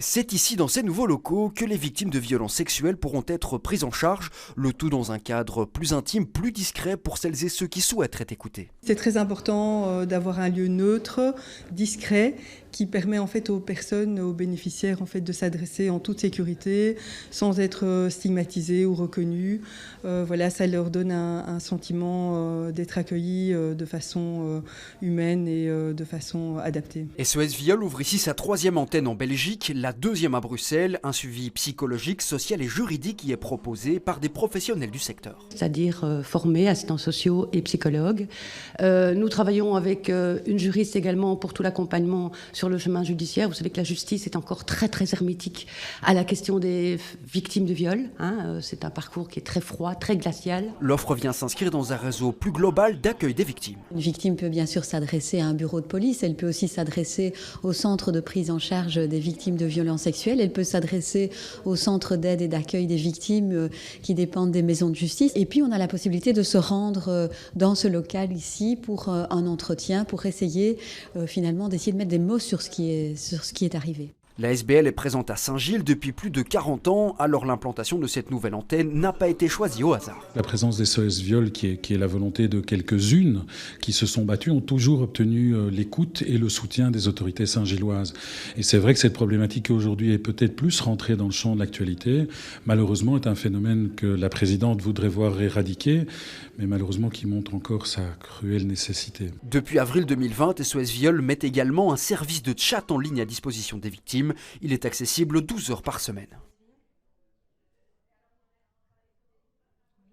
C'est ici, dans ces nouveaux locaux, que les victimes de violences sexuelles pourront être prises en charge, le tout dans un cadre plus intime, plus discret pour celles et ceux qui souhaitent être écoutés. C'est très important d'avoir un lieu neutre, discret, qui permet en fait aux personnes, aux bénéficiaires en fait de s'adresser en toute sécurité, sans être stigmatisées ou reconnues. Voilà, ça leur donne un sentiment d'être accueillis de façon humaine et de façon adaptée. SOS Viol ouvre ici sa 3e antenne en Belgique, la 2e à Bruxelles. Un suivi psychologique, social et juridique y est proposé par des professionnels du secteur. C'est-à-dire formés, assistants sociaux et psychologues. Nous travaillons avec une juriste également pour tout l'accompagnement sur le chemin judiciaire. Vous savez que la justice est encore très hermétique à la question des victimes de viol. C'est un parcours qui est très froid, très glacial. L'offre vient s'inscrire dans un réseau plus global d'accueil des victimes. Une victime peut bien sûr s'adresser à un bureau de police, elle peut aussi s'adresser au centre de prise en charge des victimes de violences sexuelles, elle peut s'adresser au centre d'aide et d'accueil des victimes qui dépendent des maisons de justice. Et puis on a la possibilité de se rendre dans ce local ici pour un entretien, pour essayer finalement d'essayer de mettre des mots sur ce qui est arrivé. La SBL est présente à Saint-Gilles depuis plus de 40 ans, alors l'implantation de cette nouvelle antenne n'a pas été choisie au hasard. La présence des SOS Viol, qui est la volonté de quelques-unes qui se sont battues, ont toujours obtenu l'écoute et le soutien des autorités saint-gilloises. Et c'est vrai que cette problématique aujourd'hui est peut-être plus rentrée dans le champ de l'actualité. Malheureusement, est un phénomène que la présidente voudrait voir éradiquer, mais malheureusement qui montre encore sa cruelle nécessité. Depuis avril 2020, SOS Viol met également un service de chat en ligne à disposition des victimes. Il est accessible 12 heures par semaine.